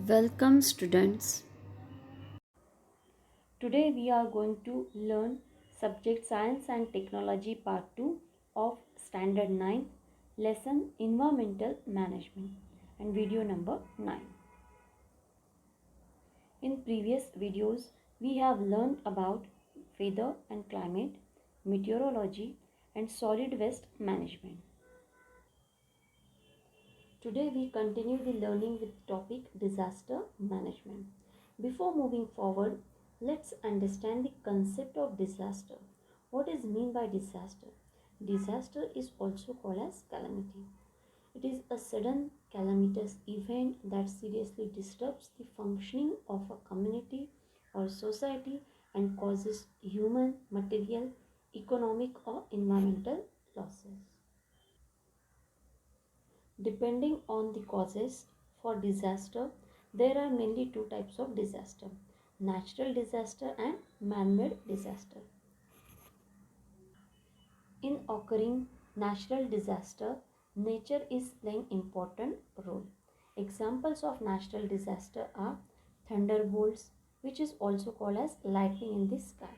Welcome, students. Today we are going to learn subject Science and Technology part 2 of Standard 9 lesson Environmental Management and video number 9. In previous videos we have learned about weather and climate, meteorology and solid waste management. Today we continue the learning with topic disaster management. Before moving forward, let's understand the concept of disaster. What is mean by disaster? Disaster is also called as calamity. It is a sudden calamitous event that seriously disrupts the functioning of a community or society and causes human, material, economic or environmental losses. Depending on the causes for disaster, there are mainly two types of disaster: natural disaster and man-made disaster. In occurring natural disaster, nature is playing important role. Examples of natural disaster are thunderbolts, which is also called as lightning in the sky,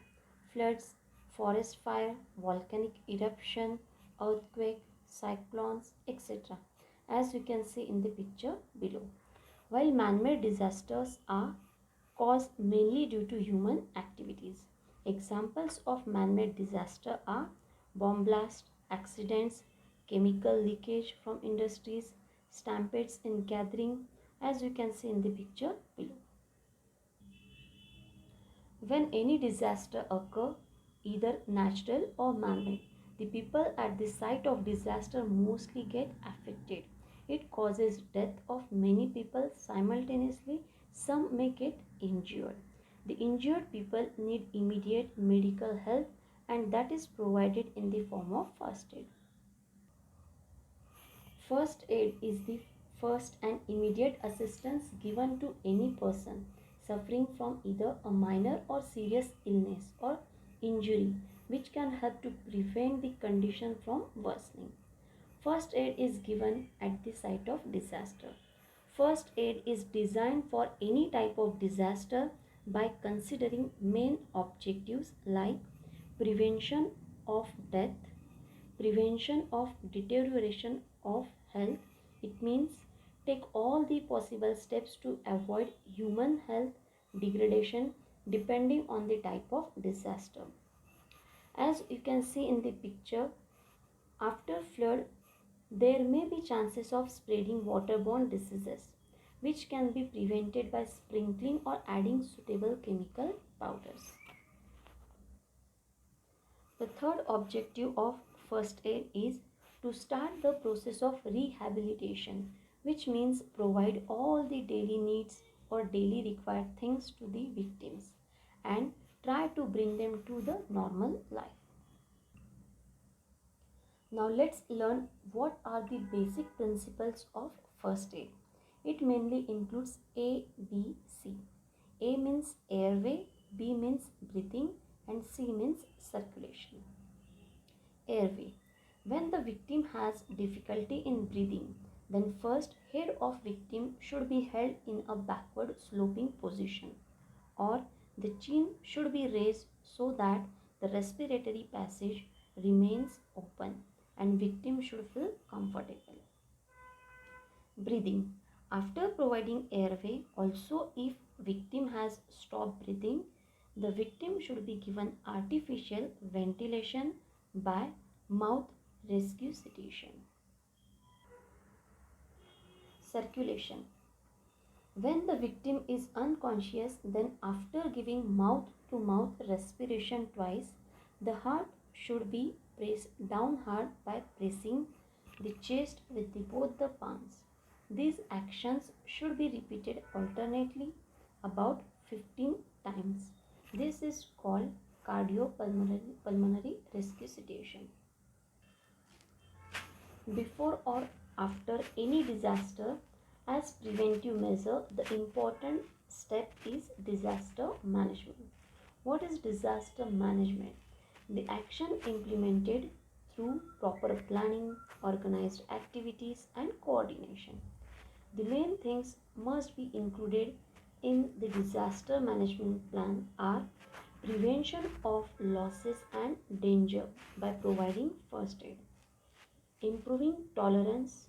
floods, forest fire, volcanic eruption, earthquake, cyclones, etc. As you can see in the picture below. While man-made disasters are caused mainly due to human activities. Examples of man-made disaster are bomb blast, accidents, chemical leakage from industries, stampedes in gathering, as you can see in the picture below. When any disaster occur, either natural or man-made, the people at the site of disaster mostly get affected. It causes death of many people simultaneously. Some may get injured. The injured people need immediate medical help, and that is provided in the form of first aid. First aid is the first and immediate assistance given to any person suffering from either a minor or serious illness or injury, which can help to prevent the condition from worsening. First aid is given at the site of disaster. First aid is designed for any type of disaster by considering main objectives like prevention of death, prevention of deterioration of health. It means take all the possible steps to avoid human health degradation depending on the type of disaster. As you can see in the picture, after flood there may be chances of spreading waterborne diseases, which can be prevented by sprinkling or adding suitable chemical powders. The third objective of first aid is to start the process of rehabilitation, which means provide all the daily needs or daily required things to the victims and try to bring them to the normal life. Now let's learn what are the basic principles of first aid. It mainly includes A, B, C. A means airway, B means breathing, and C means circulation. Airway. When the victim has difficulty in breathing, then first head of victim should be held in a backward sloping position, or the chin should be raised so that the respiratory passage remains open and victim should feel comfortable. Breathing. After providing airway, also if victim has stopped breathing, the victim should be given artificial ventilation by mouth resuscitation. Circulation. When the victim is unconscious, then after giving mouth to mouth respiration twice, the heart should be pressed down hard by pressing the chest with both the palms. These actions should be repeated alternately about 15 times. This is called cardiopulmonary resuscitation. Before or after any disaster, as preventive measure, the important step is disaster management. What is disaster management? The action implemented through proper planning, organized activities and coordination. The main things must be included in the disaster management plan are prevention of losses and danger by providing first aid, improving tolerance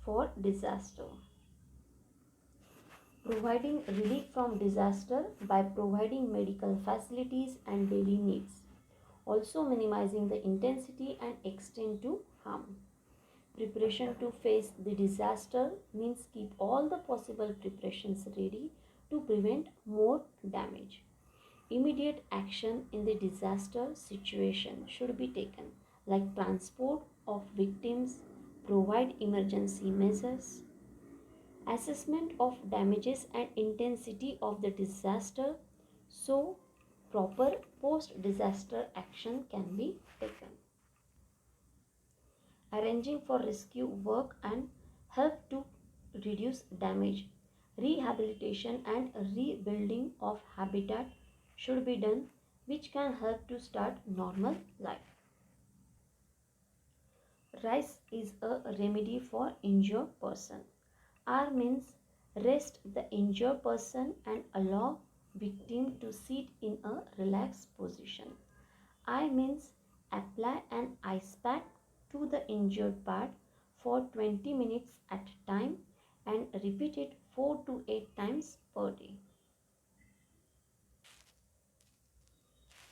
for disaster, providing relief from disaster by providing medical facilities and daily needs, also minimizing the intensity and extent to harm. Preparation to face the disaster means keep all the possible preparations ready to prevent more damage. Immediate action in the disaster situation should be taken, like transport of victims, provide emergency measures, assessment of damages and intensity of the disaster, so proper post disaster action can be taken. Arranging for rescue work and help to reduce damage. Rehabilitation and rebuilding of habitat should be done, which can help to start normal life. RISE is a remedy for injured person. R means rest the injured person and allow victim to sit in a relaxed position. I means apply an ice pack to the injured part for 20 minutes at a time and repeat it 4 to 8 times per day.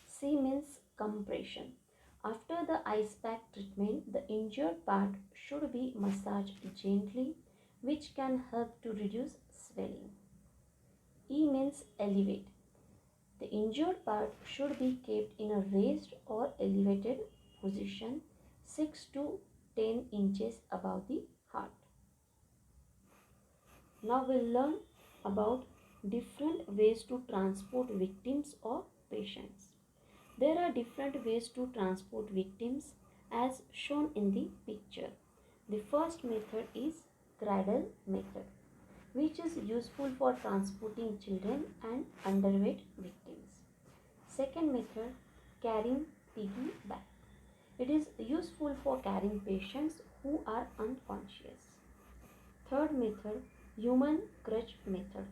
C means compression. After the ice pack treatment, the injured part should be massaged gently, which can help to reduce swelling. E means elevate. The injured part should be kept in a raised or elevated position 6 to 10 inches above the heart. Now we'll learn about different ways to transport victims or patients. There are different ways to transport victims as shown in the picture. The first method is cradle method, which is useful for transporting children and underweight victims. Second method, carrying piggyback. It is useful for carrying patients who are unconscious. Third method, human crutch method.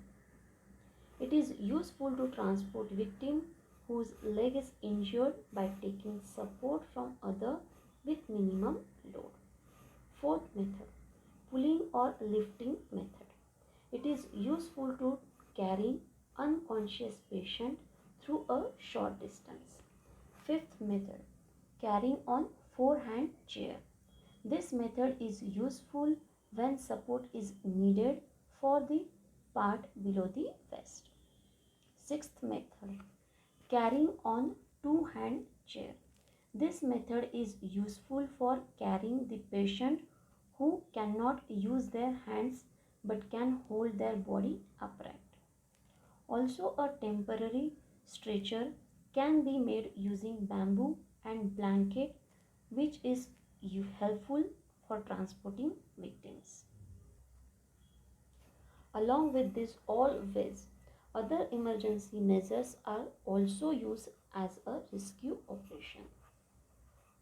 It is useful to transport victim whose leg is injured by taking support from other with minimum load. Fourth method, pulling or lifting method. It is useful to carry unconscious patient through a short distance. Fifth method, carrying on four-hand chair. This method is useful when support is needed for the part below the vest. Sixth method, carrying on two-hand chair. This method is useful for carrying the patient who cannot use their hands but can hold their body upright. Also, a temporary stretcher can be made using bamboo and blanket, which is helpful for transporting victims. Along with this, always other emergency measures are also used as a rescue operation.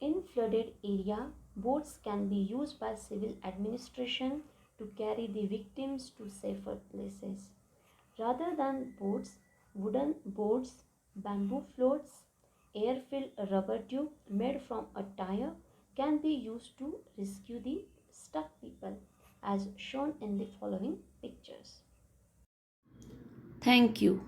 In flooded area, boats can be used by civil administration to carry the victims to safer places. Rather than boats, wooden boards, bamboo floats, air-filled rubber tube made from a tire can be used to rescue the stuck people as shown in the following pictures. Thank you.